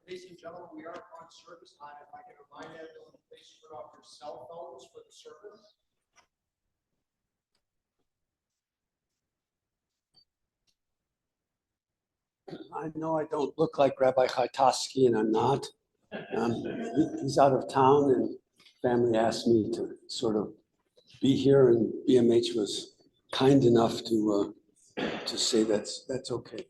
Ladies and gentlemen, we are on service time. If I can remind everyone, please put off your cell phones for the service. I know I don't look like Rabbi Chaitowski, and I'm not. He's out of town, and family asked me to sort of be here, and BMH was kind enough to say that's okay.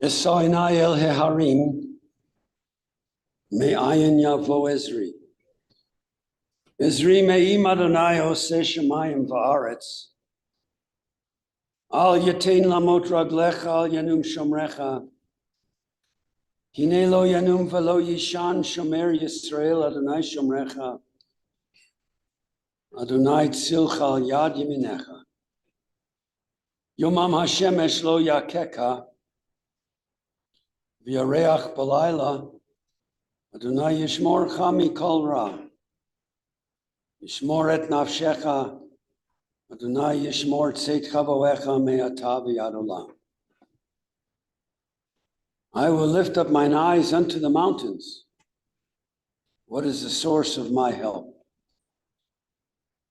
Esainai el heharim, me'ayin yavo Ezri. Ezri me'im Adonai oseh shemayim va'aretz. Al yatein lamot raglecha al yanum shomrecha. Hine lo yanum velo yishan shomer Yisrael Adonai shomrecha. Adonai tzilcha al yad yeminecha. Yomam hashemesh lo yakeka. V'yareach balayla. Adonai yishmorcha mikol ra. Yishmor et nafshecha. Adonai yishmor tzeit chavoecha me'ata v'yad olam. I will lift up mine eyes unto the mountains. What is the source of my help?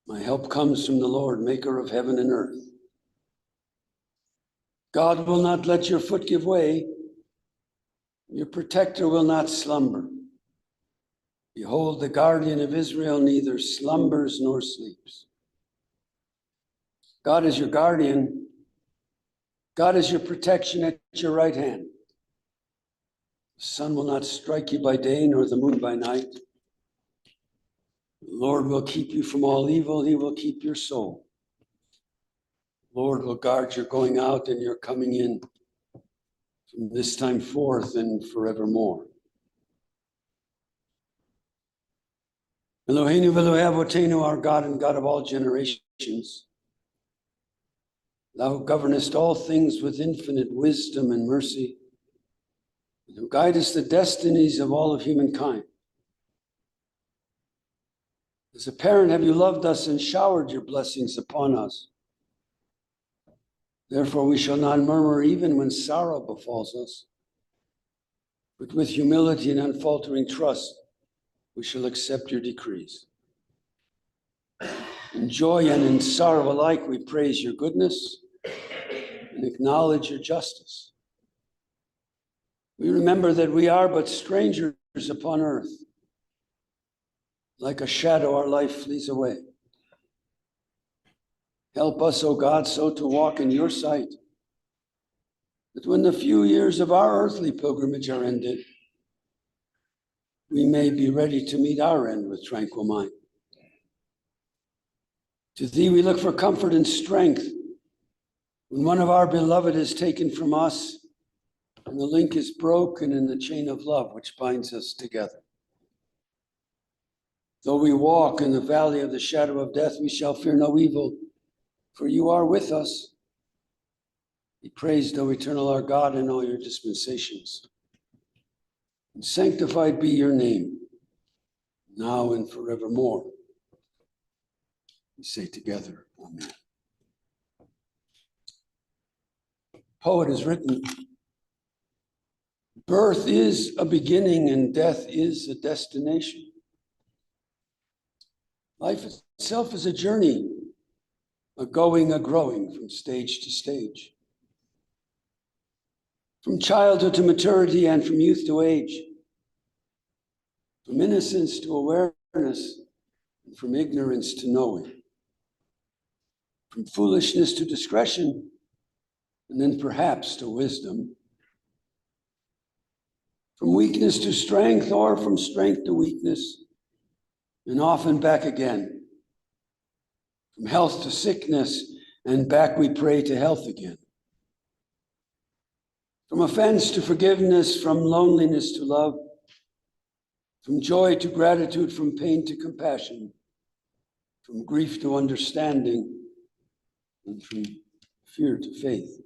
My help comes from the Lord, maker of heaven and earth. God will not let your foot give way. Your protector will not slumber. Behold, the guardian of Israel neither slumbers nor sleeps. God is your guardian. God is your protection at your right hand. The sun will not strike you by day, nor the moon by night. The Lord will keep you from all evil. He will keep your soul. The Lord will guard your going out and your coming in from this time forth and forevermore. Eloheinu v'Elohei Avotenu, our God and God of all generations. Thou who governest all things with infinite wisdom and mercy, and who guidest the destinies of all of humankind. As a parent have you loved us and showered your blessings upon us. Therefore we shall not murmur even when sorrow befalls us, but with humility and unfaltering trust we shall accept your decrees. In joy and in sorrow alike we praise your goodness and acknowledge your justice. We remember that we are but strangers upon earth. Like a shadow, our life flees away. Help us, O God, so to walk in your sight, that when the few years of our earthly pilgrimage are ended, we may be ready to meet our end with tranquil mind. To thee we look for comfort and strength when one of our beloved is taken from us and the link is broken in the chain of love which binds us together. Though we walk in the valley of the shadow of death, we shall fear no evil, for you are with us. Be praised, O eternal our God, in all your dispensations. And sanctified be your name, now and forevermore. We say together, Amen. The poet has written, birth is a beginning and death is a destination. Life itself is a journey, a going, a growing from stage to stage. From childhood to maturity and from youth to age. From innocence to awareness and from ignorance to knowing. From foolishness to discretion and then perhaps to wisdom. From weakness to strength or from strength to weakness. And often back again. From health to sickness, and back we pray to health again. From offense to forgiveness, from loneliness to love, from joy to gratitude, from pain to compassion, from grief to understanding, and from fear to faith.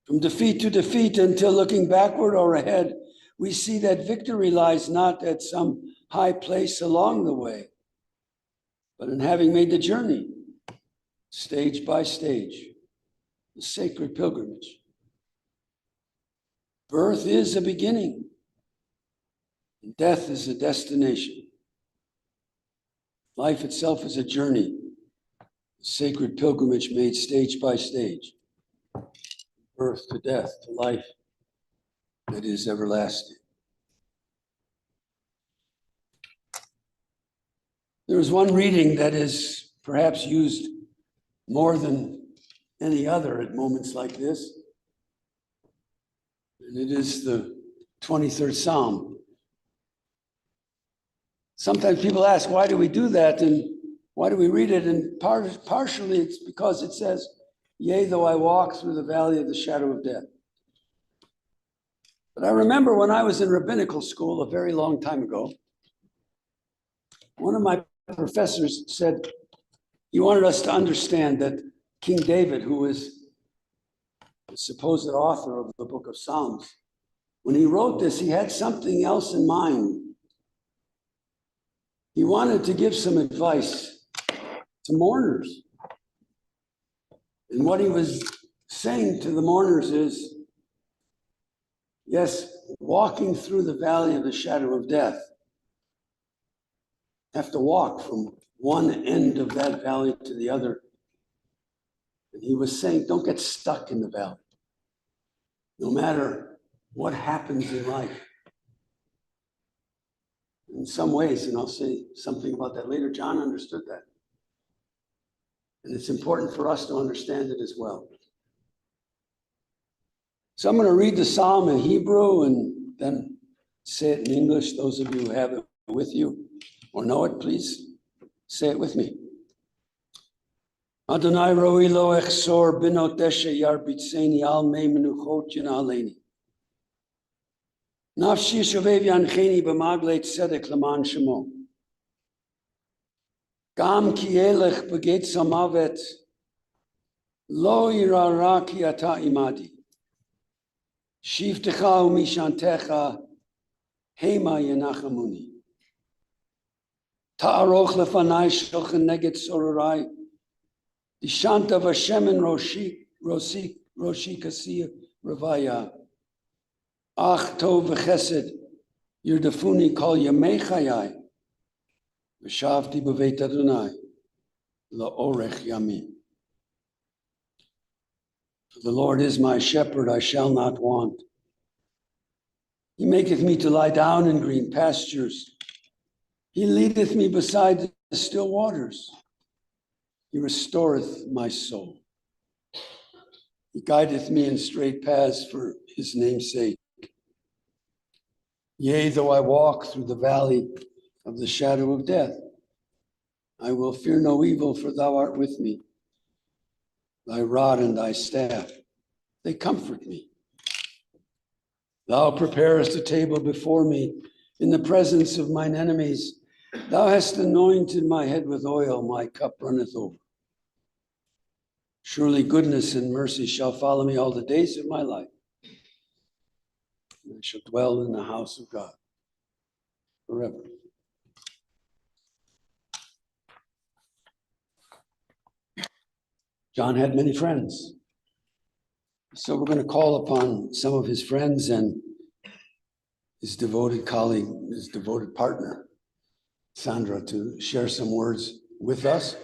From defeat to defeat until looking backward or ahead, we see that victory lies not at some high place along the way, but in having made the journey, stage by stage, the sacred pilgrimage. Birth is a beginning, and death is a destination. Life itself is a journey, a sacred pilgrimage made stage by stage. Birth to death to life that is everlasting. There is one reading that is perhaps used more than any other at moments like this, and it is the 23rd Psalm. Sometimes people ask, why do we do that and why do we read it? And partially it's because it says, yea, though I walk through the valley of the shadow of death. But I remember when I was in rabbinical school a very long time ago, one of my professors said he wanted us to understand that King David, who was the supposed author of the book of Psalms, when he wrote this, he had something else in mind. He wanted to give some advice to mourners. And what he was saying to the mourners is, yes, walking through the valley of the shadow of death, have to walk from one end of that valley to the other. And he was saying, don't get stuck in the valley. No matter what happens in life. In some ways, and I'll say something about that later, John understood that. And it's important for us to understand it as well. So I'm going to read the Psalm in Hebrew and then say it in English. Those of you who have it with you or know it, please say it with me. Adonai roi lo echsor binot deshe yarbitzeni al mei menuchot yanaleni. Nafshi shovev yancheni b'maglei tzedek leman shemo. Gam ki elech b'geit samavet lo yirara ki ata imadi. Shivtecha umishantecha hema yenachamuni. Ta'aroch lefanai shochan neged sororai. Dishanta v'shemen roshi kasi ravaya. Ach tov v'chesed yirdafuni kol yamei chayai. V'shavti b'veit Adonai la'orech yamim. The Lord is my shepherd, I shall not want. He maketh me to lie down in green pastures. He leadeth me beside the still waters. He restoreth my soul. He guideth me in straight paths for his name's sake. Yea, though I walk through the valley of the shadow of death, I will fear no evil, for thou art with me. Thy rod and thy staff, they comfort me. Thou preparest a table before me in the presence of mine enemies. Thou hast anointed my head with oil, my cup runneth over. Surely goodness and mercy shall follow me all the days of my life. And I shall dwell in the house of God forever. John had many friends. So we're going to call upon some of his friends and his devoted colleague, his devoted partner, Sandra, to share some words with us.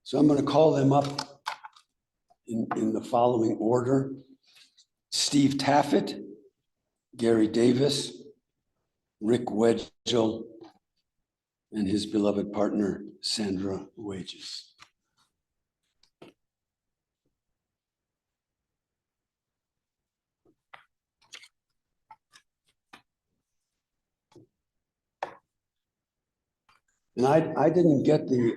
So I'm going to call them up in the following order. Steve Taffet, Gary Davis, Rick Wedgel, and his beloved partner, Sandra Wages. And I didn't get the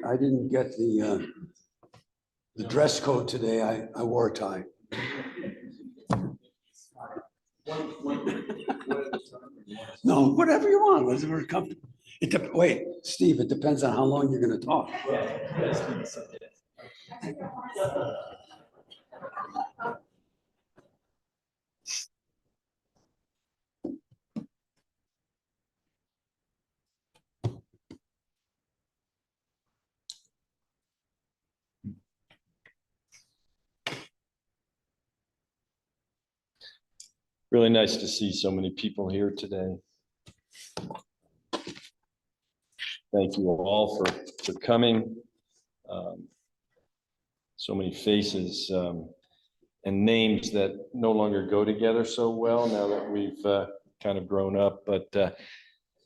dress code today. I wore a tie. No, whatever you want, whatever comfortable. Wait, Steve, it depends on how long you're going to talk. Really nice to see so many people here today. Thank you all for coming. So many faces and names that no longer go together so well now that we've kind of grown up, but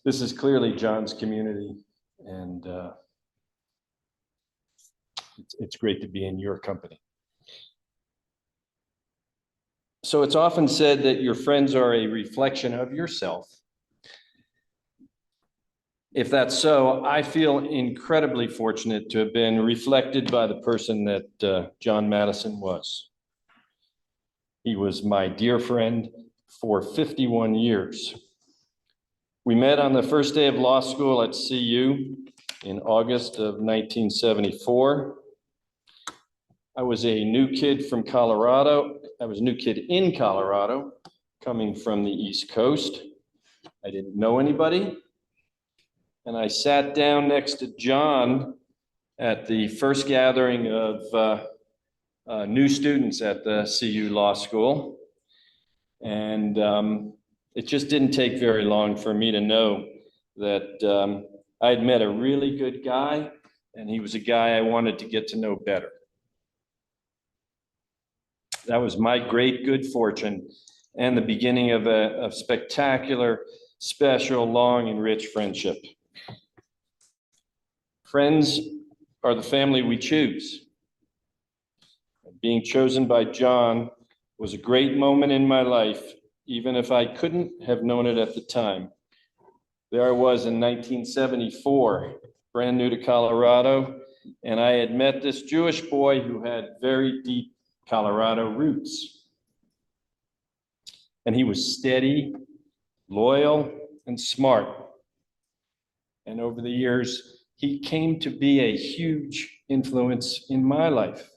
this is clearly Jon's community, and it's great to be in your company. So it's often said that your friends are a reflection of yourself. If that's so, I feel incredibly fortunate to have been reflected by the person that Jon Madison was. He was my dear friend for 51 years. We met on the first day of law school at CU in August of 1974. I was a new kid from Colorado. I was a new kid in Colorado, coming from the East Coast. I didn't know anybody. And I sat down next to Jon at the first gathering of new students at the CU Law School. And it just didn't take very long for me to know that I'd met a really good guy, and he was a guy I wanted to get to know better. That was my great good fortune and the beginning of a spectacular, special, long, and rich friendship. Friends are the family we choose. Being chosen by Jon was a great moment in my life, even if I couldn't have known it at the time. There I was in 1974, brand new to Colorado, and I had met this Jewish boy who had very deep Colorado roots. And he was steady, loyal, and smart. And over the years, he came to be a huge influence in my life.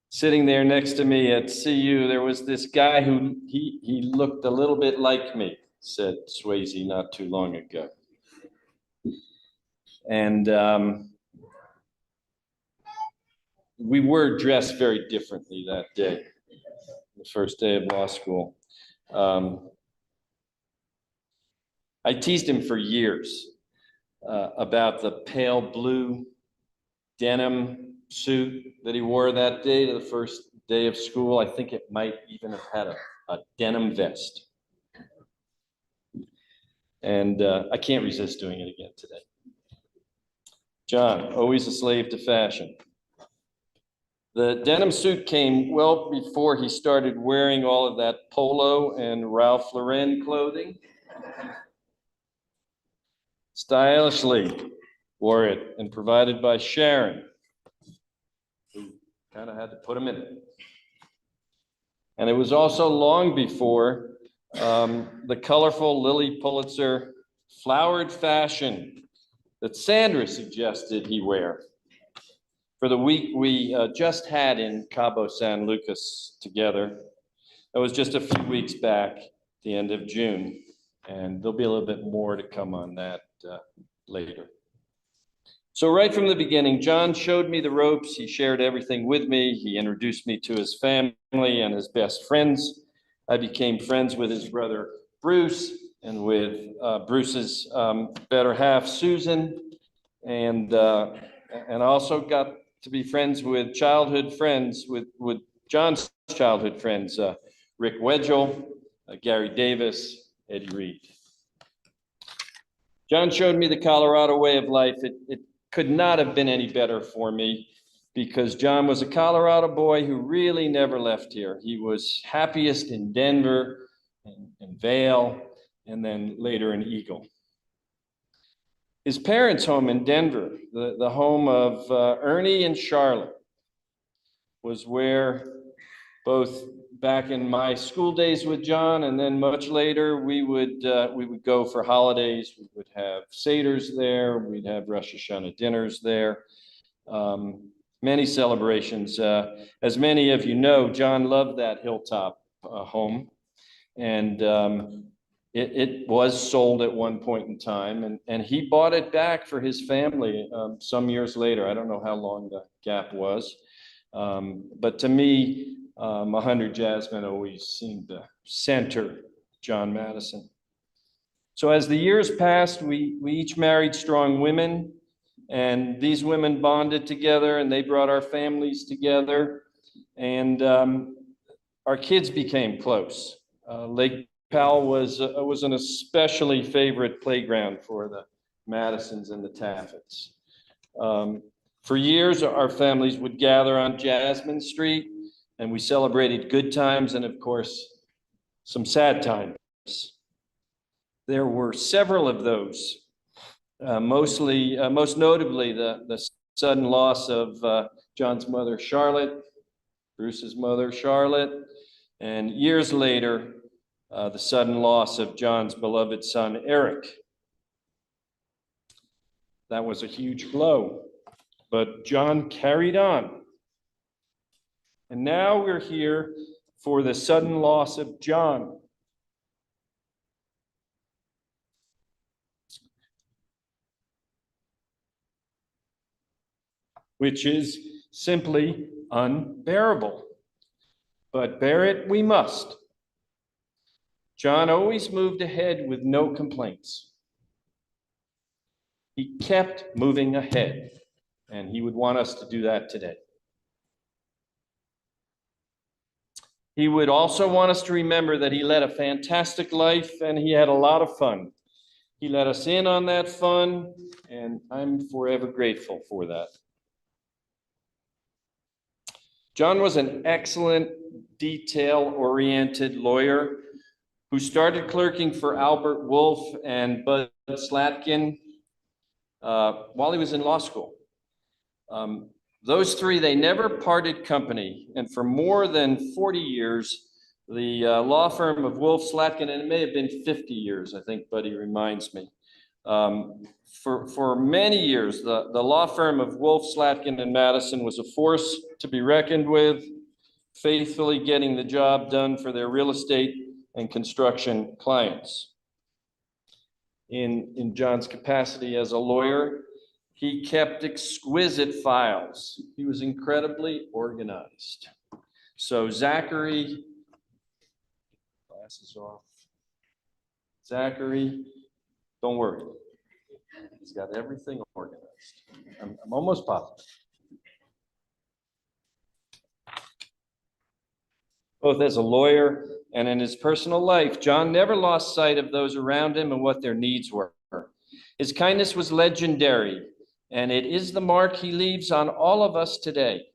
Sitting there next to me at CU, there was this guy who he looked a little bit like me, said Swayze not too long ago. And we were dressed very differently that day, the first day of law school. I teased him for years about the pale blue denim suit that he wore that day to the first day of school. I think it might even have had a denim vest. And I can't resist doing it again today. Jon, always a slave to fashion. The denim suit came well before he started wearing all of that polo and Ralph Lauren clothing. Stylishly wore it and provided by Sharon, who kind of had to put him in it. And it was also long before the colorful Lilly Pulitzer flowered fashion that Sandra suggested he wear for the week we just had in Cabo San Lucas together. That was just a few weeks back, the end of June, and there'll be a little bit more to come on that later. So right from the beginning, Jon showed me the ropes. He shared everything with me. He introduced me to his family and his best friends. I became friends with his brother, Bruce, and with Bruce's better half, Susan, and also got to be friends with childhood friends, with Jon's childhood friends, Rick Wedgell, Gary Davis, Eddie Reed. Jon showed me the Colorado way of life. It could not have been any better for me because Jon was a Colorado boy who really never left here. He was happiest in Denver and Vail, and then later in Eagle. His parents' home in Denver, the home of Ernie and Charlotte, was where both back in my school days with Jon and then much later, we would go for holidays. We would have Seders there. We'd have Rosh Hashanah dinners there. Many celebrations. As many of you know, Jon loved that hilltop home. And it was sold at one point in time, and he bought it back for his family some years later. I don't know how long the gap was. But to me, 100 Jasmine always seemed to center Jon Madison. So as the years passed, we each married strong women, and these women bonded together, and they brought our families together, and our kids became close. Lake Powell was an especially favorite playground for the Madisons and the Taffets. For years, our families would gather on Jasmine Street, and we celebrated good times and, of course, some sad times. There were several of those, most notably the sudden loss of John's mother, Charlotte, Bruce's mother, Charlotte, and years later, the sudden loss of John's beloved son, Eric. That was a huge blow, but Jon carried on. And now we're here for the sudden loss of Jon. Which is simply unbearable. But bear it we must. Jon always moved ahead with no complaints. He kept moving ahead, and he would want us to do that today. He would also want us to remember that he led a fantastic life and he had a lot of fun. He let us in on that fun, and I'm forever grateful for that. Jon was an excellent, detail-oriented lawyer who started clerking for Albert Wolff and Bud Slatkin while he was in law school. Those three, they never parted company, and for more than 40 years, the law firm of Wolff, Slatkin, and it may have been 50 years, I think Buddy reminds me. For many years, the law firm of Wolff, Slatkin, and Madison was a force to be reckoned with, faithfully getting the job done for their real estate and construction clients. In Jon's capacity as a lawyer, he kept exquisite files. He was incredibly organized. So Zachary, glasses off. Zachary, don't worry. He's got everything organized. I'm almost positive. Both as a lawyer and in his personal life, Jon never lost sight of those around him and what their needs were. His kindness was legendary, and it is the mark he leaves on all of us today.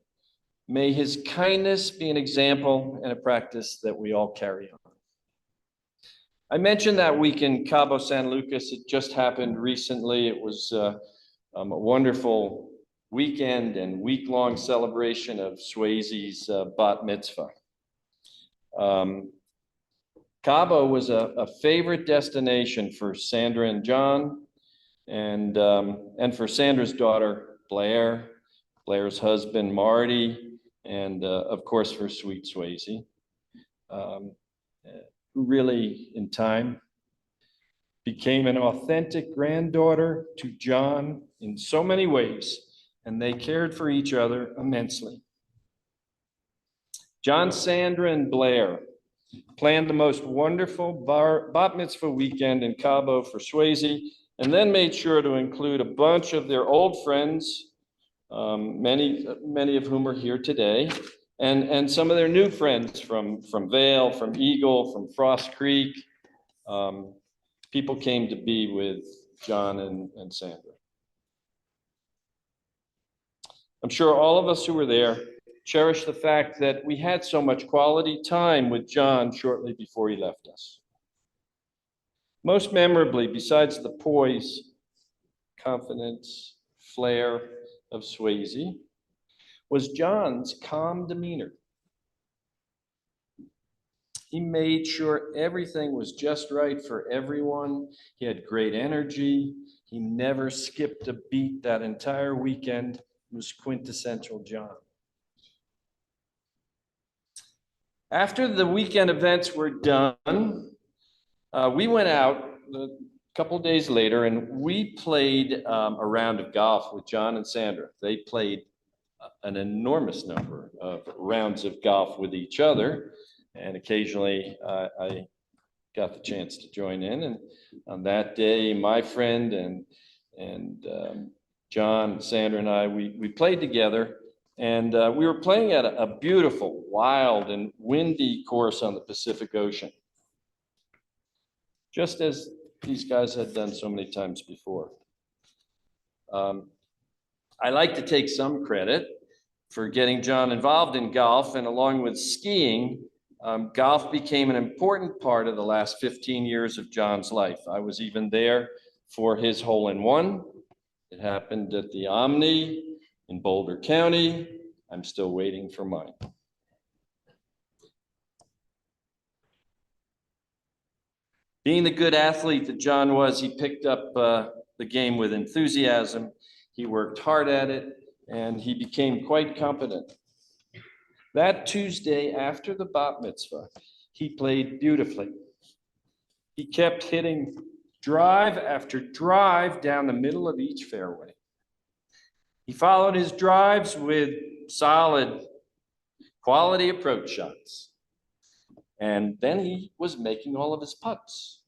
May his kindness be an example and a practice that we all carry on. I mentioned that week in Cabo San Lucas. It just happened recently. It was a wonderful weekend and week-long celebration of Swayze's bat mitzvah. Cabo was a favorite destination for Sandra and Jon, and for Sandra's daughter, Blair, Blair's husband, Marty, and of course for sweet Swayze, who really, in time, became an authentic granddaughter to Jon in so many ways, and they cared for each other immensely. Jon, Sandra, and Blair planned the most wonderful bat mitzvah weekend in Cabo for Swayze, and then made sure to include a bunch of their old friends, many of whom are here today, and some of their new friends from Vail, from Eagle, from Frost Creek. People came to be with Jon and Sandra. I'm sure all of us who were there cherish the fact that we had so much quality time with Jon shortly before he left us. Most memorably, besides the poise, confidence, flair of Swayze, was Jon's calm demeanor. He made sure everything was just right for everyone. He had great energy. He never skipped a beat that entire weekend. It was quintessential Jon. After the weekend events were done, we went out a couple of days later and we played a round of golf with Jon and Sandra. They played an enormous number of rounds of golf with each other. And occasionally I got the chance to join in. And on that day, my friend and John, Sandra, and I, we played together. And we were playing at a beautiful, wild, and windy course on the Pacific Ocean, just as these guys had done so many times before. I like to take some credit for getting John involved in golf, and along with skiing, golf became an important part of the last 15 years of John's life. I was even there for his hole-in-one. It happened at the Omni in Boulder County. I'm still waiting for mine. Being the good athlete that John was, he picked up the game with enthusiasm. He worked hard at it, and he became quite competent. That Tuesday after the bat mitzvah, he played beautifully. He kept hitting drive after drive down the middle of each fairway. He followed his drives with solid, quality approach shots. And then he was making all of his putts.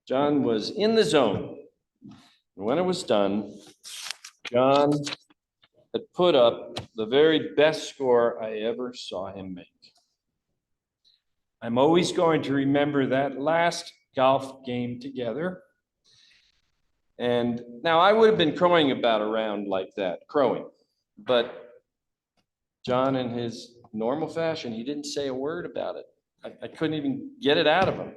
John was in the zone. And when it was done, John had put up the very best score I ever saw him make. I'm always going to remember that last golf game together. And now I would have been crowing about a round like that, but John, in his normal fashion, he didn't say a word about it. I couldn't even get it out of him.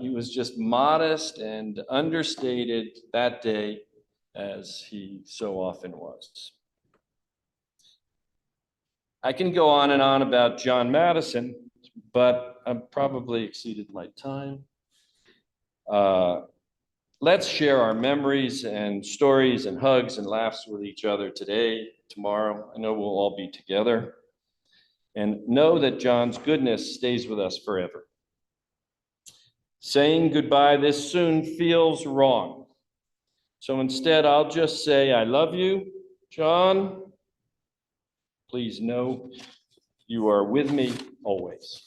He was just modest and understated that day, as he so often was. I can go on and on about Jon Madison, but I've probably exceeded my time. Let's share our memories and stories and hugs and laughs with each other today, tomorrow. I know we'll all be together. And know that John's goodness stays with us forever. Saying goodbye this soon feels wrong. So instead, I'll just say, I love you, John. Please know you are with me always.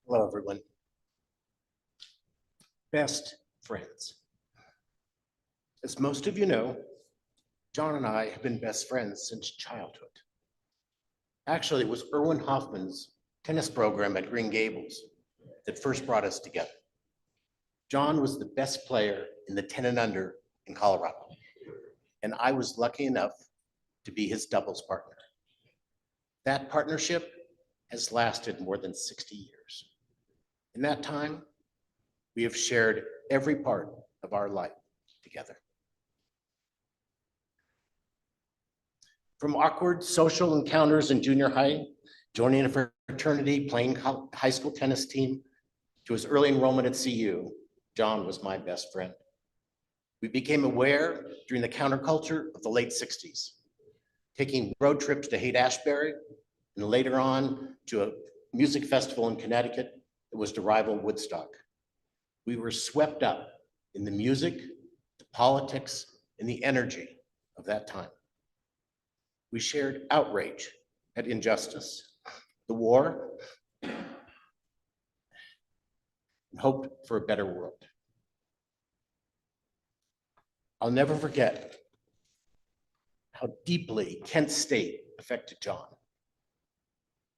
Hello, everyone. Best friends. As most of you know, John and I have been best friends since childhood. Actually, it was Erwin Hoffman's tennis program at Green Gables that first brought us together. John was the best player in the 10 and under in Colorado, and I was lucky enough to be his doubles partner. That partnership has lasted more than 60 years. In that time, we have shared every part of our life together. From awkward social encounters in junior high, joining a fraternity, playing high school tennis team, to his early enrollment at CU, John was my best friend. We became aware during the counterculture of the late 60s, taking road trips to Haight-Ashbury, and later on to a music festival in Connecticut that was to rival Woodstock. We were swept up in the music, the politics, and the energy of that time. We shared outrage at injustice, the war, and hoped for a better world. I'll never forget how deeply Kent State affected John,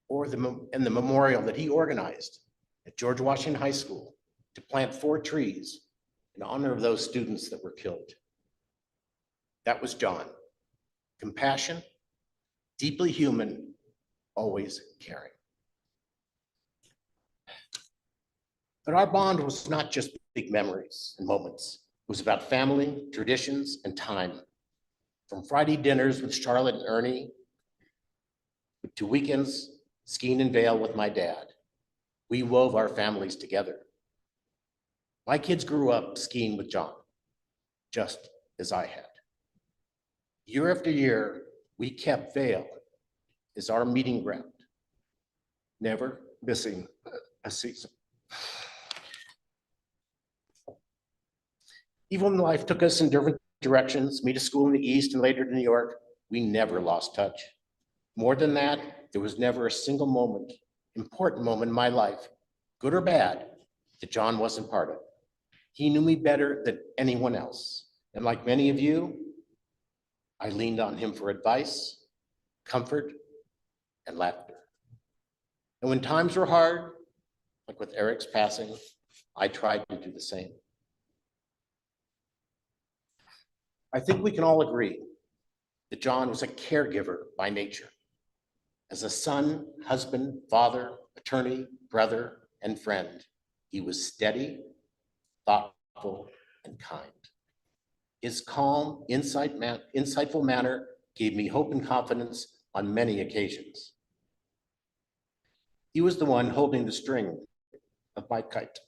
or the memorial that he organized at George Washington High School to plant 4 trees in honor of those students that were killed. That was John. Compassion, deeply human, always caring. But our bond was not just big memories and moments. It was about family, traditions, and time. From Friday dinners with Charlotte and Ernie, to weekends skiing in Vail with my dad. We wove our families together. My kids grew up skiing with Jon, just as I had. Year after year, we kept Vail as our meeting ground, never missing a season. Even when life took us in different directions, me to school in the East and later to New York, we never lost touch. More than that, there was never a single moment, important moment in my life, good or bad, that Jon wasn't part of. He knew me better than anyone else. And like many of you, I leaned on him for advice, comfort, and laughter. And when times were hard, like with Eric's passing, I tried to do the same. I think we can all agree that Jon was a caregiver by nature. As a son, husband, father, attorney, brother, and friend, he was steady, thoughtful, and kind. His calm, insightful manner gave me hope and confidence on many occasions. He was the one holding the string of my kite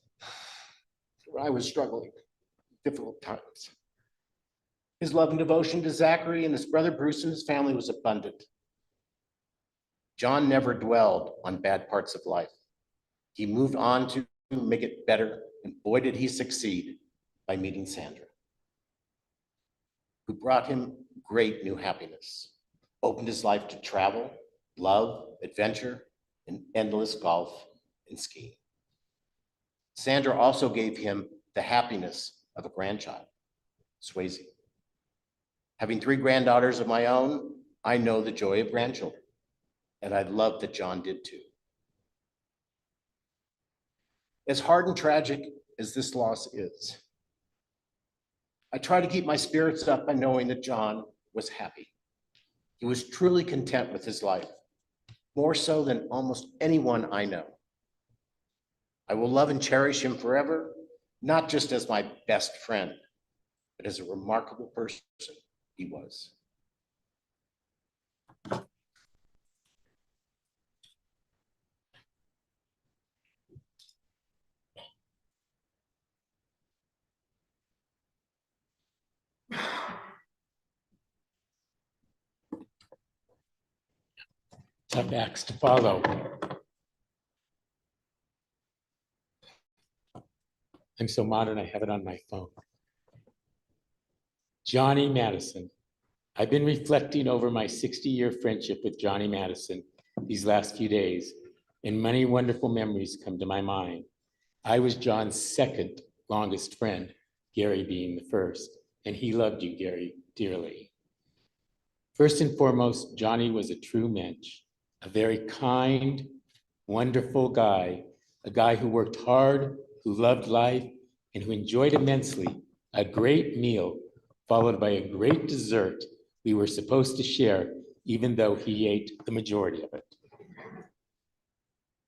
when I was struggling with difficult times. His love and devotion to Zachary and his brother Bruce and his family was abundant. Jon never dwelled on bad parts of life. He moved on to make it better, and boy did he succeed by meeting Sandra, who brought him great new happiness, opened his life to travel, love, adventure, and endless golf and skiing. Sandra also gave him the happiness of a grandchild, Swayze. Having 3 granddaughters of my own, I know the joy of grandchildren, and I love that Jon did too. As hard and tragic as this loss is, I try to keep my spirits up by knowing that Jon was happy. He was truly content with his life, more so than almost anyone I know. I will love and cherish him forever, not just as my best friend, but as a remarkable person he was. Tough acts to follow. I'm so modern, I have it on my phone. Johnny Madison. I've been reflecting over my 60-year friendship with Johnny Madison these last few days, and many wonderful memories come to my mind. I was John's second longest friend, Gary being the first, and he loved you, Gary, dearly. First and foremost, Johnny was a true mensch, a very kind, wonderful guy, a guy who worked hard, who loved life, and who enjoyed immensely a great meal followed by a great dessert we were supposed to share, even though he ate the majority of it.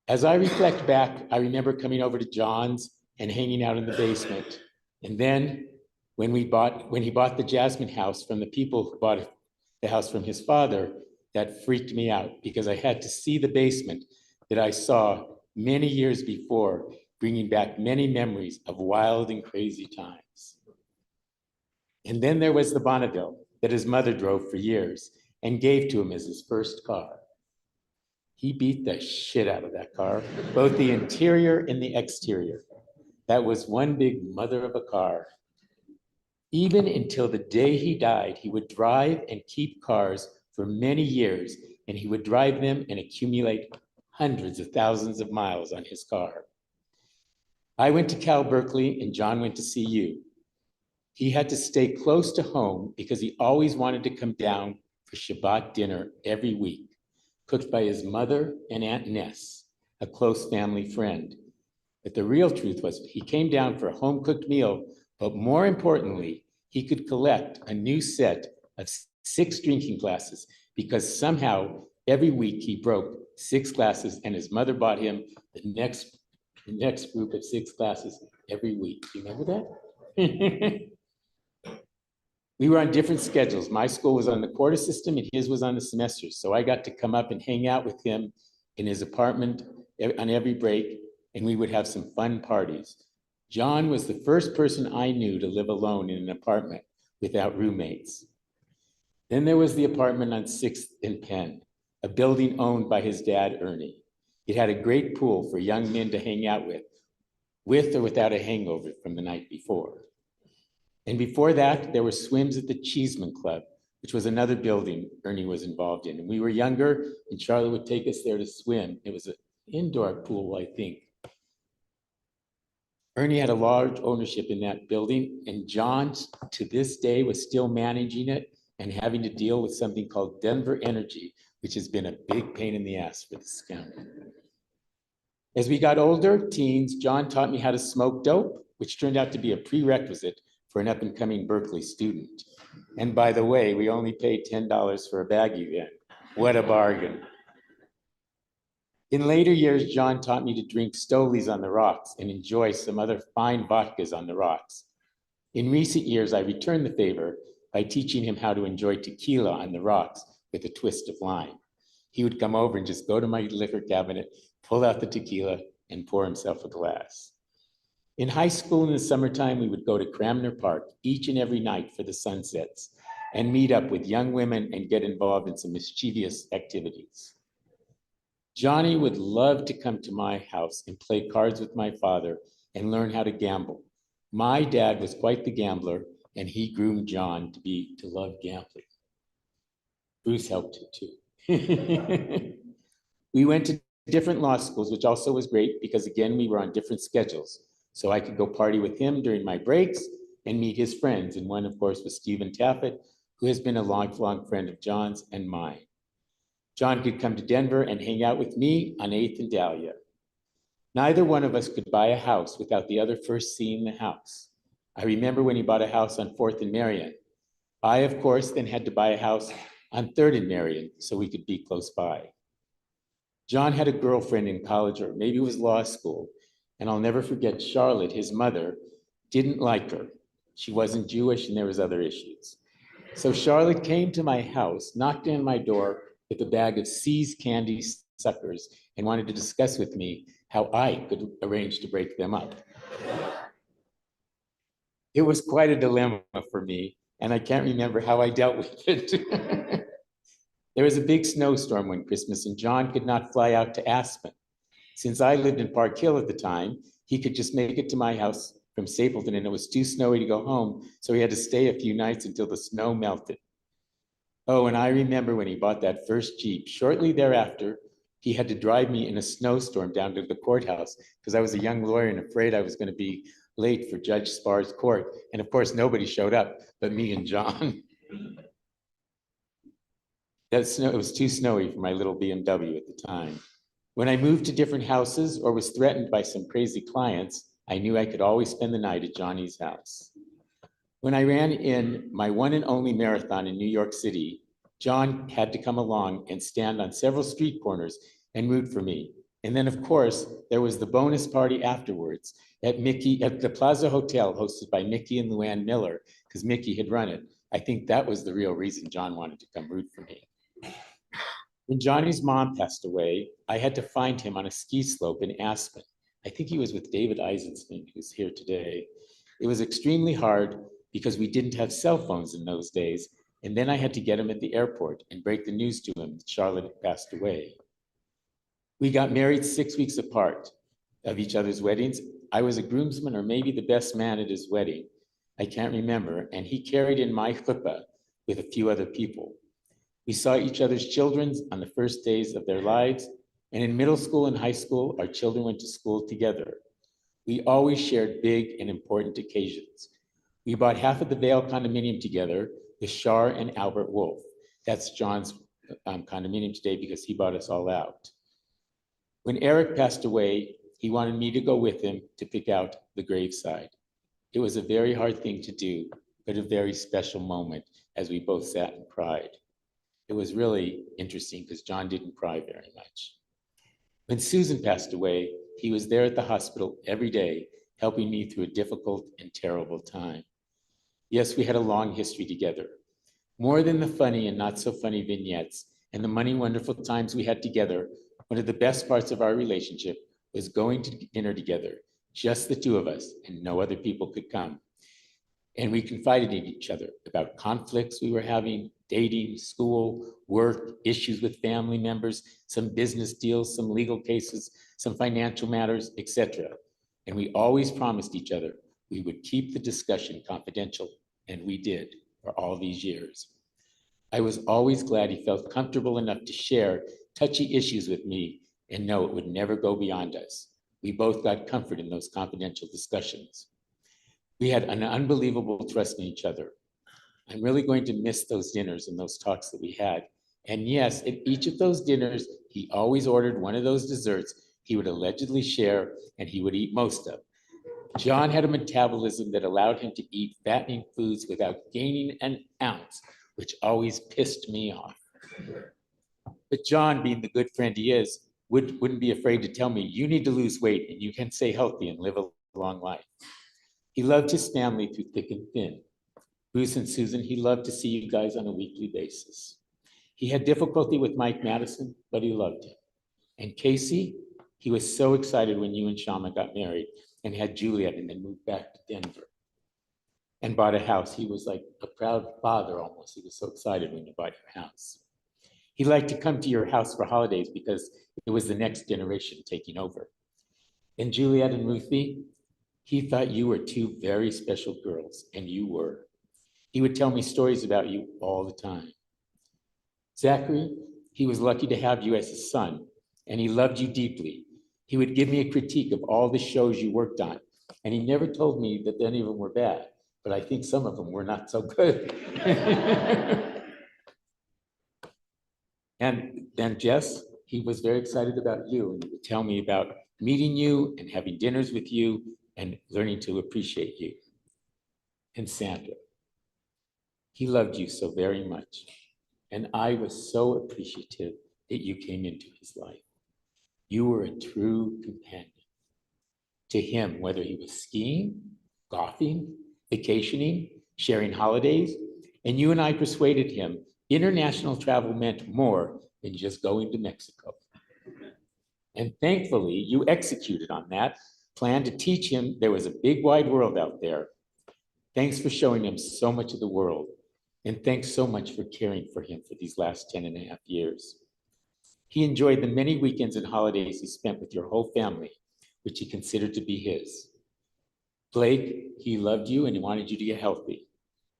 As I reflect back, I remember coming over to John's and hanging out in the basement. And then when he bought the Jasmine house from the people who bought the house from his father, that freaked me out because I had to see the basement that I saw many years before, bringing back many memories of wild and crazy times. And then there was the Bonneville that his mother drove for years and gave to him as his first car. He beat the shit out of that car, both the interior and the exterior. That was one big mother of a car. Even until the day he died, he would drive and keep cars for many years, and he would drive them and accumulate hundreds of thousands of miles on his car. I went to Cal Berkeley and Jon went to CU. He had to stay close to home because he always wanted to come down for Shabbat dinner every week, cooked by his mother and Aunt Ness, a close family friend. But the real truth was he came down for a home-cooked meal, but more importantly, he could collect a new set of 6 drinking glasses because somehow every week he broke 6 glasses and his mother bought him the next group of 6 glasses every week. Do you remember that? We were on different schedules. My school was on the quarter system and his was on the semesters. So I got to come up and hang out with him in his apartment on every break, and we would have some fun parties. Jon was the first person I knew to live alone in an apartment without roommates. Then there was the apartment on 6th and Penn, a building owned by his dad, Ernie. It had a great pool for young men to hang out with or without a hangover from the night before. And before that, there were swims at the Cheeseman Club, which was another building Ernie was involved in. And we were younger, and Charlotte would take us there to swim. It was an indoor pool, I think. Ernie had a large ownership in that building, and Jon, to this day, was still managing it and having to deal with something called Denver Energy, which has been a big pain in the ass for this county. As we got older, teens, Jon taught me how to smoke dope, which turned out to be a prerequisite for an up-and-coming Berkeley student. And by the way, we only paid $10 for a baggie then. What a bargain. In later years, Jon taught me to drink Stolies on the rocks and enjoy some other fine vodkas on the rocks. In recent years, I returned the favor by teaching him how to enjoy tequila on the rocks with a twist of lime. He would come over and just go to my liquor cabinet, pull out the tequila, and pour himself a glass. In high school in the summertime, we would go to Cramner Park each and every night for the sunsets and meet up with young women and get involved in some mischievous activities. Johnny would love to come to my house and play cards with my father and learn how to gamble. My dad was quite the gambler, and he groomed Jon to love gambling. Bruce helped him too. We went to different law schools, which also was great because again, we were on different schedules. So I could go party with him during my breaks and meet his friends. And one, of course, was Stephen Taffet, who has been a lifelong friend of Jon's and mine. Jon could come to Denver and hang out with me on 8th and Dahlia. Neither one of us could buy a house without the other first seeing the house. I remember when he bought a house on 4th and Marion. I, of course, then had to buy a house on 3rd and Marion so we could be close by. Jon had a girlfriend in college, or maybe it was law school, and I'll never forget Charlotte, his mother, didn't like her. She wasn't Jewish and there was other issues. So Charlotte came to my house, knocked on my door with a bag of See's candy suckers and wanted to discuss with me how I could arrange to break them up. It was quite a dilemma for me, and I can't remember how I dealt with it. There was a big snowstorm one Christmas and Jon could not fly out to Aspen. Since I lived in Park Hill at the time, he could just make it to my house from Stapleton and it was too snowy to go home, so he had to stay a few nights until the snow melted. Oh, and I remember when he bought that first Jeep, shortly thereafter, he had to drive me in a snowstorm down to the courthouse because I was a young lawyer and afraid I was going to be late for Judge Sparr's court. And of course, nobody showed up but me and Jon. It was too snowy for my little BMW at the time. When I moved to different houses or was threatened by some crazy clients, I knew I could always spend the night at Johnny's house. When I ran in my one and only marathon in New York City, Jon had to come along and stand on several street corners and root for me. And then, of course, there was the bonus party afterwards at the Plaza Hotel, hosted by Mickey and Luann Miller, because Mickey had run it. I think that was the real reason Jon wanted to come root for me. When Johnny's mom passed away, I had to find him on a ski slope in Aspen. I think he was with David Eisenstein, who's here today. It was extremely hard because we didn't have cell phones in those days. And then I had to get him at the airport and break the news to him that Charlotte had passed away. We got married 6 weeks apart of each other's weddings. I was a groomsman or maybe the best man at his wedding. I can't remember. And he carried in my chuppah with a few other people. We saw each other's children on the first days of their lives. And in middle school and high school, our children went to school together. We always shared big and important occasions. We bought half of the Vale condominium together with Shar and Albert Wolf. That's Jon's condominium today because he bought us all out. When Eric passed away, he wanted me to go with him to pick out the graveside. It was a very hard thing to do, but a very special moment as we both sat and cried. It was really interesting because Jon didn't cry very much. When Susan passed away, he was there at the hospital every day, helping me through a difficult and terrible time. Yes, we had a long history together. More than the funny and not so funny vignettes and the many wonderful times we had together, one of the best parts of our relationship was going to dinner together, just the two of us, and no other people could come. And we confided in each other about conflicts we were having, dating, school, work, issues with family members, some business deals, some legal cases, some financial matters, etc. And we always promised each other we would keep the discussion confidential, and we did for all these years. I was always glad he felt comfortable enough to share touchy issues with me and know it would never go beyond us. We both got comfort in those confidential discussions. We had an unbelievable trust in each other. I'm really going to miss those dinners and those talks that we had. And yes, at each of those dinners, he always ordered one of those desserts he would allegedly share and he would eat most of. Jon had a metabolism that allowed him to eat fattening foods without gaining an ounce, which always pissed me off. But Jon, being the good friend he is, wouldn't be afraid to tell me, you need to lose weight and you can stay healthy and live a long life. He loved his family through thick and thin. Bruce and Susan, he loved to see you guys on a weekly basis. He had difficulty with Mike Madison, but he loved him. And Casey, he was so excited when you and Shama got married and had Juliet and then moved back to Denver and bought a house. He was like a proud father almost. He was so excited when you bought your house. He liked to come to your house for holidays because it was the next generation taking over. And Juliet and Ruthie, he thought you were two very special girls, and you were. He would tell me stories about you all the time. Zachary, he was lucky to have you as his son, and he loved you deeply. He would give me a critique of all the shows you worked on, and he never told me that any of them were bad, but I think some of them were not so good. And then Jess, he was very excited about you, and he would tell me about meeting you and having dinners with you and learning to appreciate you. And Sandra, he loved you so very much. And I was so appreciative that you came into his life. You were a true companion to him, whether he was skiing, golfing, vacationing, sharing holidays. And you and I persuaded him international travel meant more than just going to Mexico. And thankfully, you executed on that plan to teach him there was a big wide world out there. Thanks for showing him so much of the world. And thanks so much for caring for him for these last 10.5 years. He enjoyed the many weekends and holidays he spent with your whole family, which he considered to be his. Blake, he loved you and he wanted you to get healthy.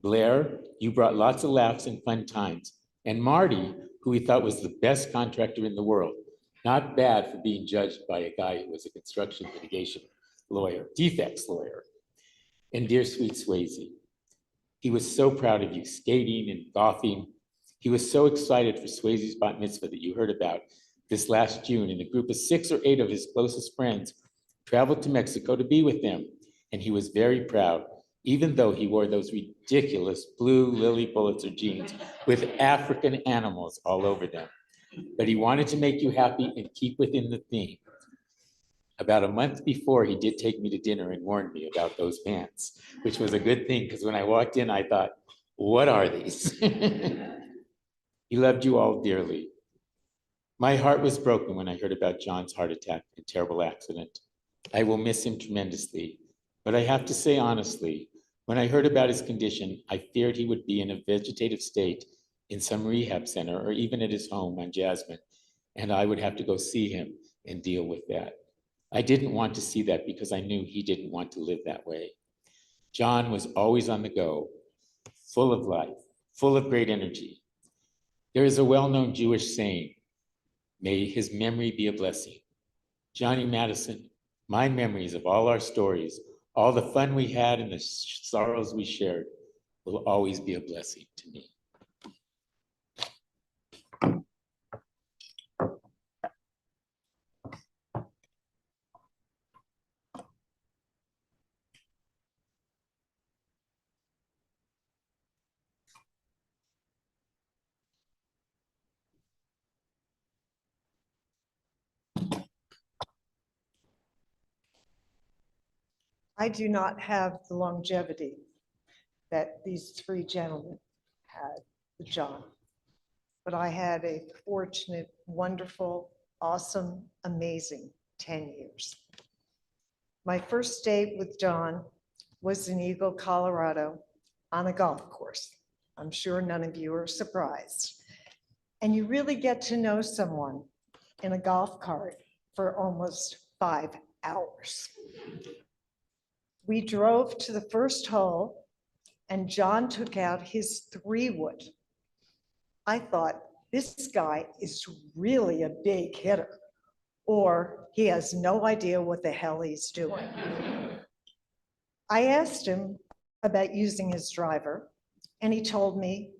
Blair, you brought lots of laughs and fun times. And Marty, who he thought was the best contractor in the world, not bad for being judged by a guy who was a construction litigation lawyer, defects lawyer. And dear sweet Swayze, he was so proud of you skating and golfing. He was so excited for Swayze's bat mitzvah that you heard about this last June, and a group of 6 or 8 of his closest friends traveled to Mexico to be with them. And he was very proud, even though he wore those ridiculous blue Lily Pulitzer jeans with African animals all over them. But he wanted to make you happy and keep within the theme. About a month before, he did take me to dinner and warned me about those pants, which was a good thing because when I walked in, I thought, what are these? He loved you all dearly. My heart was broken when I heard about Jon's heart attack and terrible accident. I will miss him tremendously, but I have to say honestly, when I heard about his condition, I feared he would be in a vegetative state in some rehab center or even at his home on Jasmine, and I would have to go see him and deal with that. I didn't want to see that because I knew he didn't want to live that way. Jon was always on the go, full of life, full of great energy. There is a well-known Jewish saying, may his memory be a blessing. Johnny Madison, my memories of all our stories, all the fun we had and the sorrows we shared will always be a blessing to me. I do not have the longevity that these three gentlemen had with John. But I had a fortunate, wonderful, awesome, amazing 10 years. My first date with John was in Eagle, Colorado, on a golf course. I'm sure none of you are surprised. And you really get to know someone in a golf cart for almost 5 hours. We drove to the first hole and John took out his 3-wood. I thought, this guy is really a big hitter, or he has no idea what the hell he's doing. I asked him about using his driver, and he told me,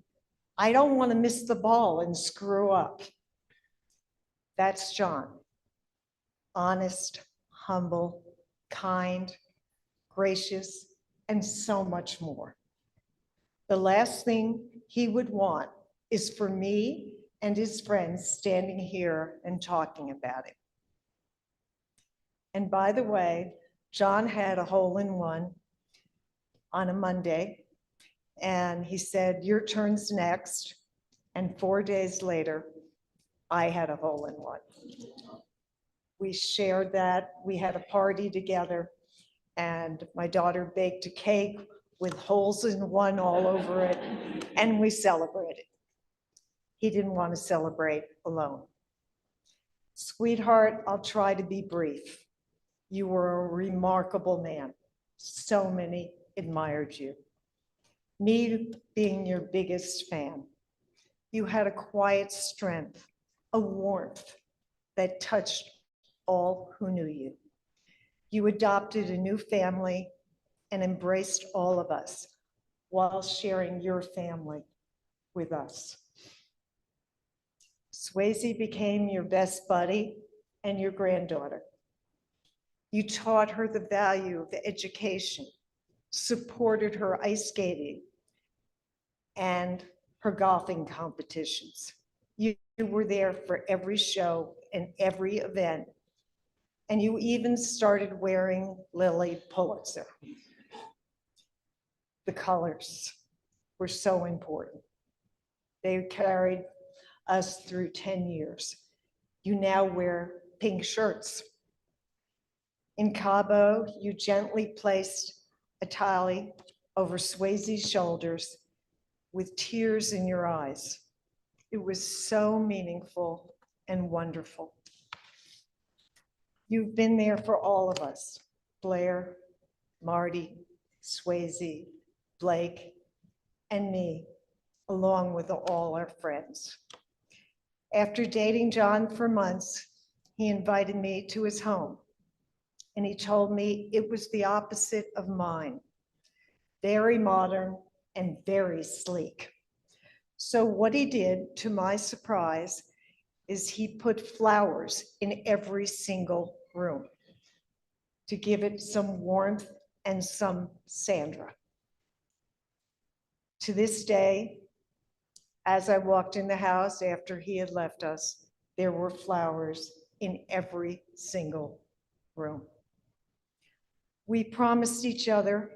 I don't want to miss the ball and screw up. That's John. Honest, humble, kind, gracious, and so much more. The last thing he would want is for me and his friends standing here and talking about it. And by the way, John had a hole-in-one on a Monday, and he said, your turn's next. And 4 days later, I had a hole-in-one. We shared that. We had a party together, and my daughter baked a cake with holes in one all over it, and we celebrated. He didn't want to celebrate alone. Sweetheart, I'll try to be brief. You were a remarkable man. So many admired you. Me being your biggest fan. You had a quiet strength, a warmth that touched all who knew you. You adopted a new family and embraced all of us while sharing your family with us. Swayze became your best buddy and your granddaughter. You taught her the value of education, supported her ice skating and her golfing competitions. You were there for every show and every event, and you even started wearing Lily Pulitzer. The colors were so important. They carried us through 10 years. You now wear pink shirts. In Cabo, you gently placed a towel over Swayze's shoulders with tears in your eyes. It was so meaningful and wonderful. You've been there for all of us, Blair, Marty, Swayze, Blake, and me, along with all our friends. After dating John for months, he invited me to his home, and he told me it was the opposite of mine, very modern and very sleek. So what he did, to my surprise, is he put flowers in every single room to give it some warmth and some Sandra. To this day, as I walked in the house after he had left us, there were flowers in every single room. We promised each other,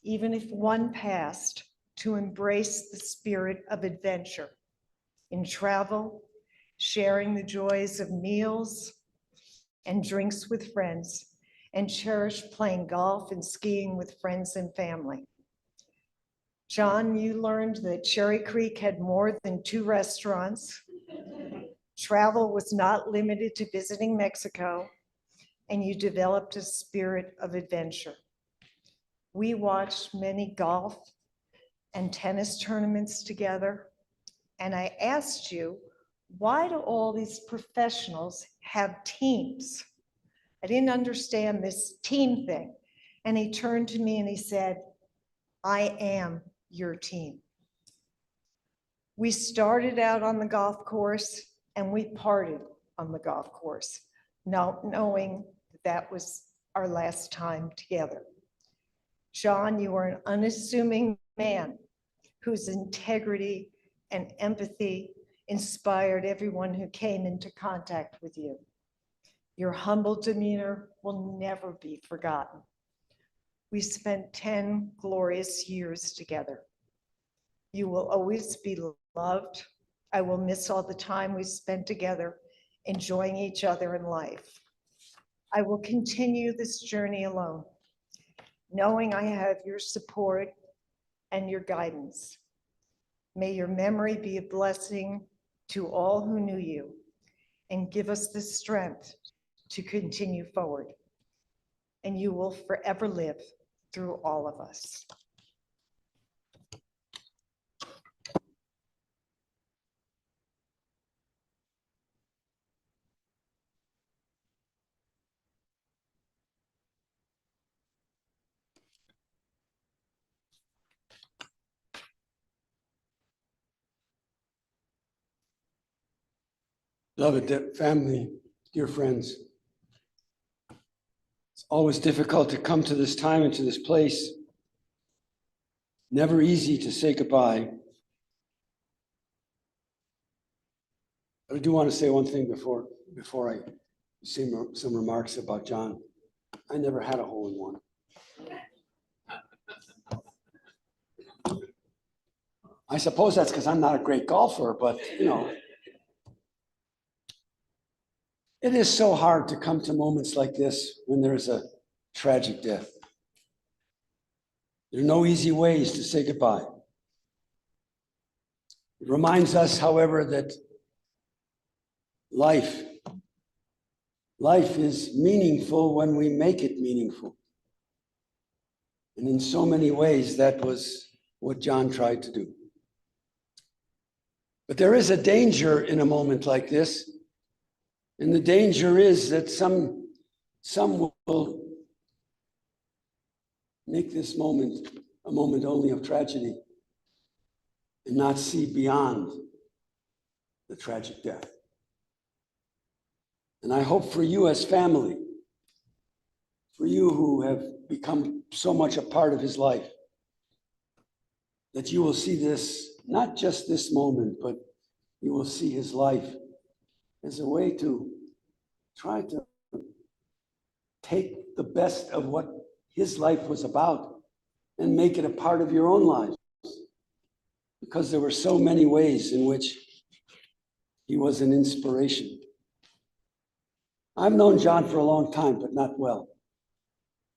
even if one passed, to embrace the spirit of adventure in travel, sharing the joys of meals and drinks with friends, and cherish playing golf and skiing with friends and family. John, you learned that Cherry Creek had more than 2 restaurants. Travel was not limited to visiting Mexico, and you developed a spirit of adventure. We watched many golf and tennis tournaments together, and I asked you, why do all these professionals have teams? I didn't understand this team thing. And he turned to me and he said, I am your team. We started out on the golf course and we parted on the golf course, not knowing that was our last time together. John, you are an unassuming man whose integrity and empathy inspired everyone who came into contact with you. Your humble demeanor will never be forgotten. We spent 10 glorious years together. You will always be loved. I will miss all the time we spent together, enjoying each other in life. I will continue this journey alone, knowing I have your support and your guidance. May your memory be a blessing to all who knew you and give us the strength to continue forward. And you will forever live through all of us. Beloved family, dear friends, it's always difficult to come to this time and to this place. Never easy to say goodbye. But I do want to say one thing before I say some remarks about Jon. I never had a hole-in-one. I suppose that's because I'm not a great golfer, but it is so hard to come to moments like this when there's a tragic death. There are no easy ways to say goodbye. It reminds us, however, that life is meaningful when we make it meaningful. And in so many ways, that was what Jon tried to do. But there is a danger in a moment like this. And the danger is that some will make this moment a moment only of tragedy and not see beyond the tragic death. And I hope for you as family, for you who have become so much a part of his life, that you will see this, not just this moment, but you will see his life as a way to try to take the best of what his life was about and make it a part of your own lives. Because there were so many ways in which he was an inspiration. I've known Jon for a long time, but not well.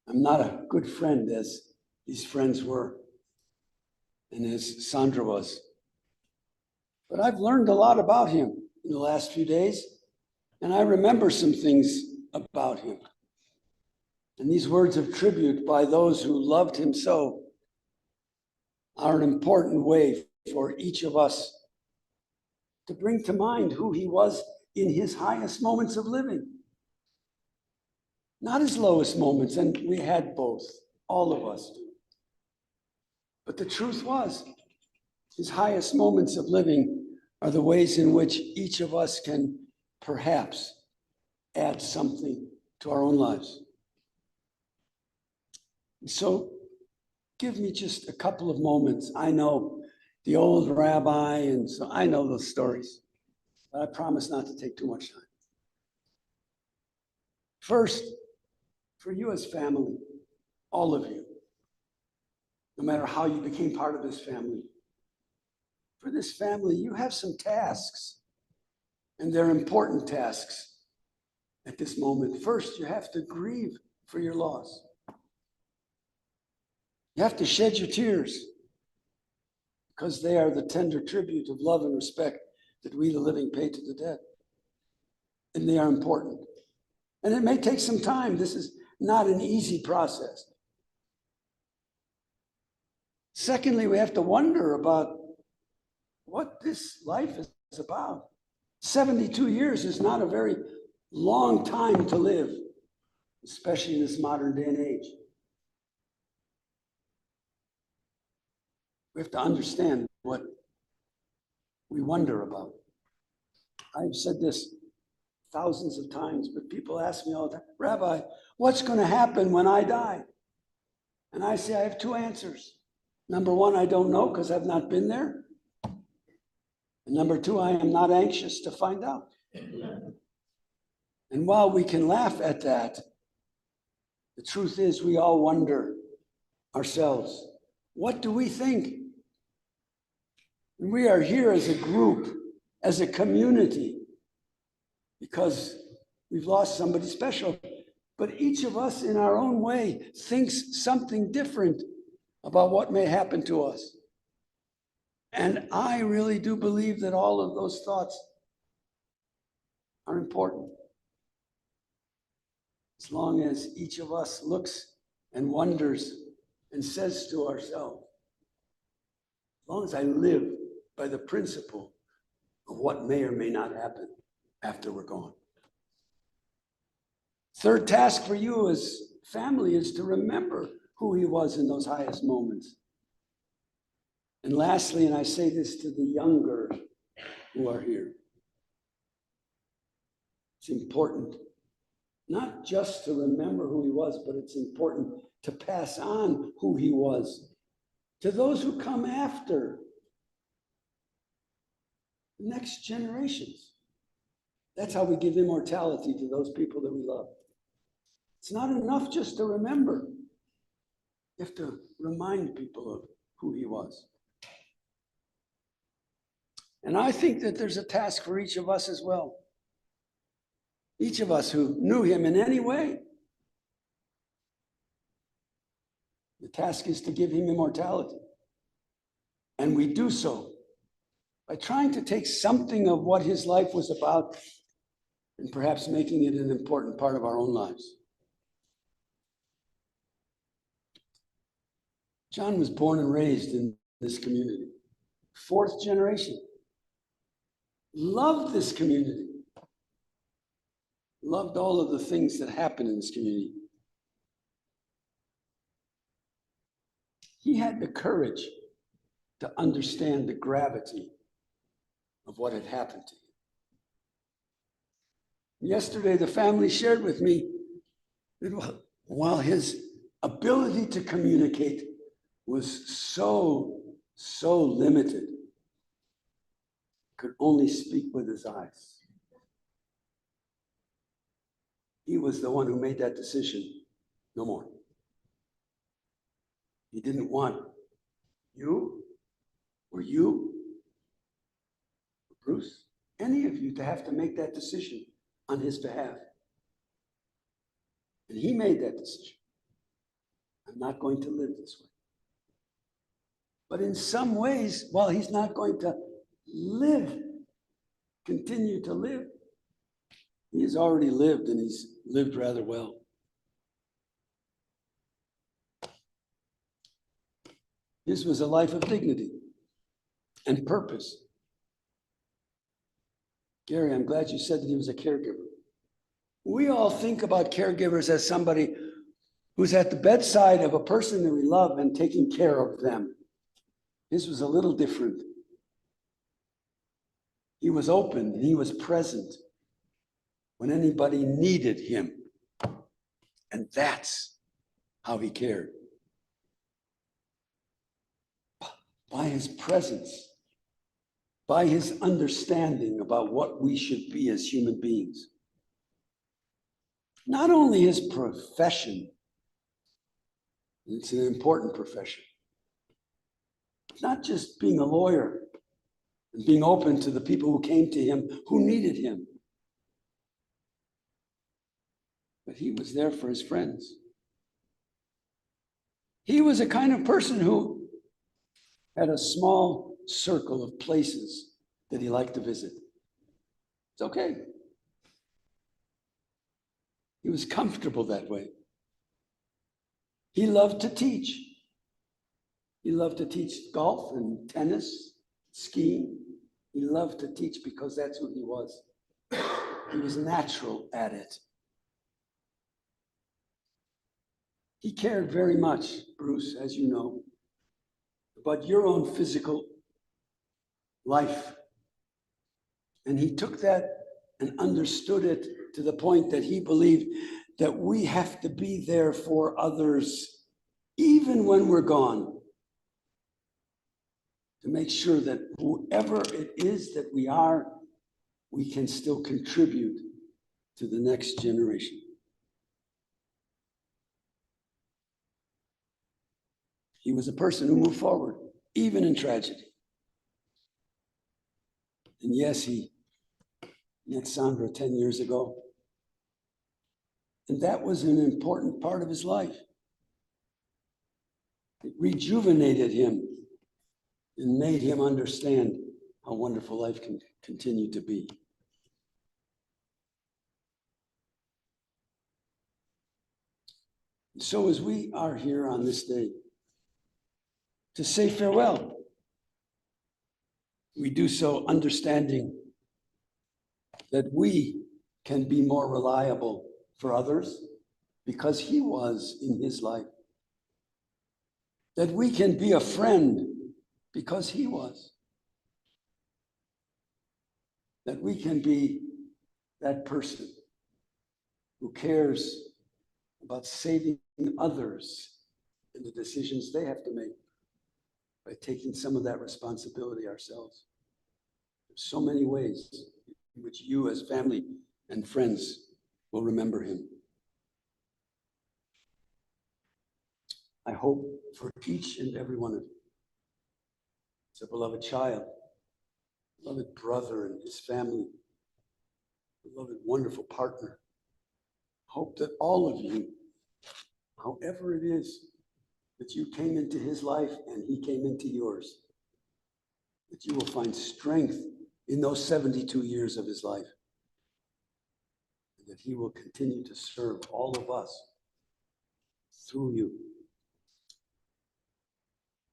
I'm not a good friend as these friends were and as Sandra was. But I've learned a lot about him in the last few days, and I remember some things about him. And these words of tribute by those who loved him so are an important way for each of us to bring to mind who he was in his highest moments of living. Not his lowest moments, and we had both, all of us do. But the truth was, his highest moments of living are the ways in which each of us can perhaps add something to our own lives. And so give me just a couple of moments. I know the old rabbi, and so I know those stories, but I promise not to take too much time. First, for you as family, all of you, no matter how you became part of this family, for this family, you have some tasks, and they're important tasks at this moment. First, you have to grieve for your loss. You have to shed your tears because they are the tender tribute of love and respect that we, the living, pay to the dead. And they are important. And it may take some time. This is not an easy process. Secondly, we have to wonder about what this life is about. 72 years is not a very long time to live, especially in this modern day and age. We have to understand what we wonder about. I've said this thousands of times, but people ask me all the time, Rabbi, what's going to happen when I die? And I say, I have two answers. Number one, I don't know because I've not been there. And number two, I am not anxious to find out. And while we can laugh at that, the truth is we all wonder ourselves. What do we think? We are here as a group, as a community, because we've lost somebody special. But each of us in our own way thinks something different about what may happen to us. And I really do believe that all of those thoughts are important. As long as each of us looks and wonders and says to ourselves, as long as I live by the principle of what may or may not happen after we're gone. Third task for you as family is to remember who he was in those highest moments. And lastly, and I say this to the younger who are here, it's important not just to remember who he was, but it's important to pass on who he was to those who come after, the next generations. That's how we give immortality to those people that we love. It's not enough just to remember. You have to remind people of who he was. And I think that there's a task for each of us as well. Each of us who knew him in any way. The task is to give him immortality. And we do so by trying to take something of what his life was about and perhaps making it an important part of our own lives. Jon was born and raised in this community. Fourth generation. Loved this community. Loved all of the things that happen in this community. He had the courage to understand the gravity of what had happened to him. Yesterday, the family shared with me that while his ability to communicate was so limited, could only speak with his eyes. He was the one who made that decision. No more. He didn't want you, or Bruce, any of you to have to make that decision on his behalf. And he made that decision. I'm not going to live this way. But in some ways, while he's not going to continue to live, he has already lived, and he's lived rather well. His was a life of dignity and purpose. Gary, I'm glad you said that he was a caregiver. We all think about caregivers as somebody who's at the bedside of a person that we love and taking care of them. His was a little different. He was open and he was present when anybody needed him. And that's how he cared. By his presence, by his understanding about what we should be as human beings. Not only his profession, it's an important profession. Not just being a lawyer and being open to the people who came to him, who needed him. But he was there for his friends. He was a kind of person who had a small circle of places that he liked to visit. It's okay. He was comfortable that way. He loved to teach. He loved to teach golf and tennis, skiing. He loved to teach because that's who he was. He was natural at it. He cared very much, Bruce, as you know, about your own physical life. And he took that and understood it to the point that he believed that we have to be there for others, even when we're gone, to make sure that whoever it is that we are, we can still contribute to the next generation. He was a person who moved forward, even in tragedy. And yes, he met Sandra 10 years ago. And that was an important part of his life. It rejuvenated him and made him understand how wonderful life can continue to be. And so as we are here on this day to say farewell, we do so understanding that we can be more reliable for others because he was in his life. That we can be a friend because he was. That we can be that person who cares about saving others in the decisions they have to make by taking some of that responsibility ourselves. There's so many ways in which you as family and friends will remember him. I hope for each and every one of you, as a beloved child, beloved brother and his family, beloved wonderful partner, hope that all of you, however it is that you came into his life and he came into yours, that you will find strength in those 72 years of his life, and that he will continue to serve all of us through you.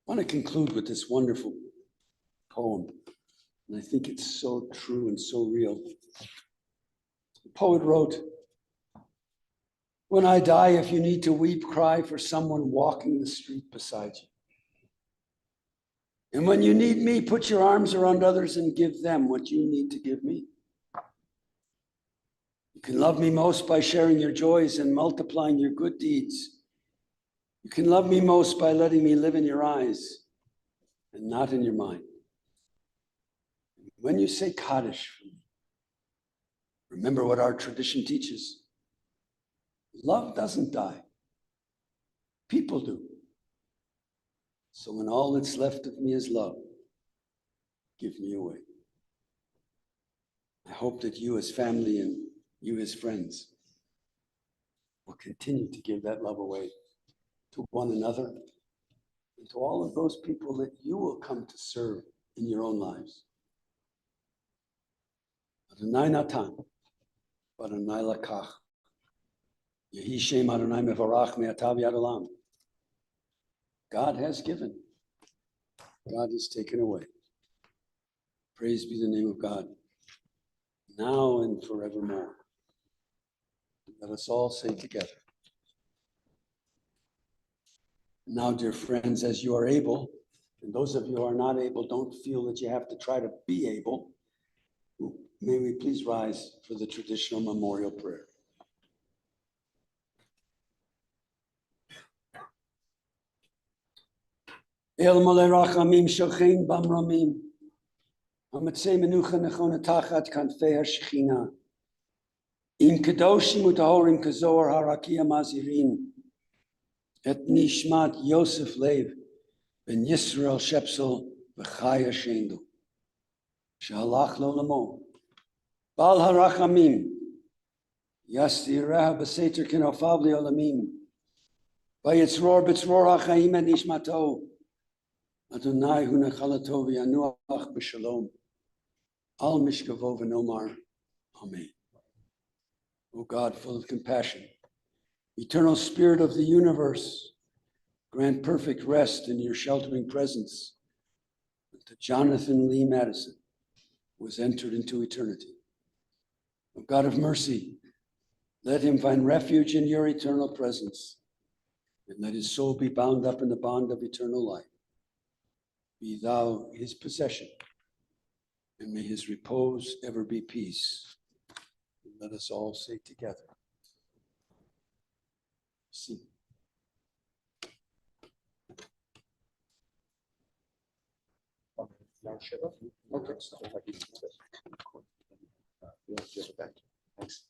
I want to conclude with this wonderful poem, and I think it's so true and so real. The poet wrote, "When I die, if you need to weep, cry for someone walking the street beside you. And when you need me, put your arms around others and give them what you need to give me. You can love me most by sharing your joys and multiplying your good deeds. You can love me most by letting me live in your eyes and not in your mind. When you say Kaddish for me, remember what our tradition teaches. Love doesn't die. People do. So when all that's left of me is love, give me away." I hope that you as family and you as friends will continue to give that love away to one another and to all of those people that you will come to serve in your own lives. Adonai Natan, Adonai Lakach, Yehi Shem Adonai Mevarach Me'atav Yad Olam. God has given, God has taken away. Praise be the name of God, now and forevermore. Let us all say together. Now, dear friends, as you are able, and those of you who are not able, don't feel that you have to try to be able. May we please rise for the traditional memorial prayer. El Molei Rachamim Shochein Bamramim, Hamatzei Menucha Nechona Tachat Kanfei HaShechina, Im Kedoshim Utahorim Kazohar Harakia Mazirin, Et Nishmat Yosef Lev Ben Yisrael Shepsel V'chaya Shendel, Shehalach L'olamo, Bal HaRachamim, Yastirah B'Seter Kenofav L'olamim, Vayitzror B'tzror HaChaim Et Nishmato, Adonai hu nechalato v'yanuach b'shalom, al mishkavo v'nomar, Amen. O God, full of compassion, eternal spirit of the universe, grant perfect rest in your sheltering presence to Jonathan Lee Madison, who has entered into eternity. O God of mercy, let him find refuge in your eternal presence, and let his soul be bound up in the bond of eternal life. Be thou his possession, and may his repose ever be peace. And let us all say together. See. Okay. Thanks.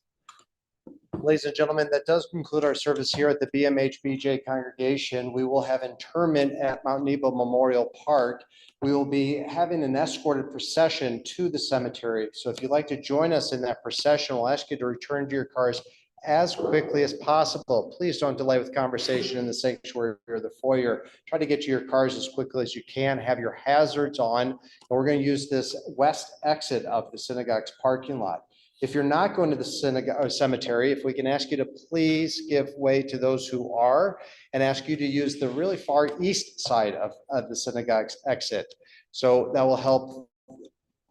Ladies and gentlemen, that does conclude our service here at the BMHBJ congregation. We will have interment at Mount Nebo Memorial Park. We will be having an escorted procession to the cemetery. So if you'd like to join us in that procession, we'll ask you to return to your cars as quickly as possible. Please don't delay with conversation in the sanctuary or the foyer. Try to get to your cars as quickly as you can. Have your hazards on. And we're going to use this west exit of the synagogue's parking lot. If you're not going to the synagogue or cemetery, if we can ask you to please give way to those who are and ask you to use the really far east side of the synagogue's exit. So that will help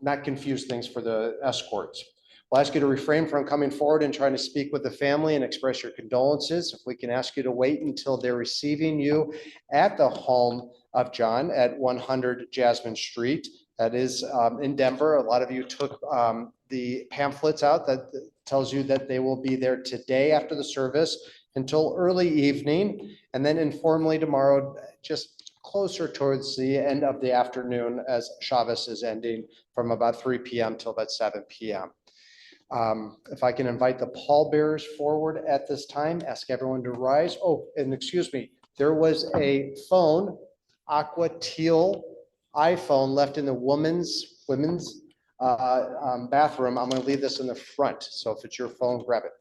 not confuse things for the escorts. We'll ask you to refrain from coming forward and trying to speak with the family and express your condolences. If we can ask you to wait until they're receiving you at the home of Jon at 100 Jasmine Street. That is in Denver. A lot of you took the pamphlets out that tells you that they will be there today after the service until early evening, and then informally tomorrow, just closer towards the end of the afternoon as Shabbos is ending from about 3 p.m. till about 7 p.m. If I can invite the pallbearers forward at this time, ask everyone to rise. Oh, and excuse me, there was a phone, aqua teal iPhone left in the women's bathroom. I'm going to leave this in the front. So if it's your phone, grab it.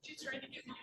She's trying to get me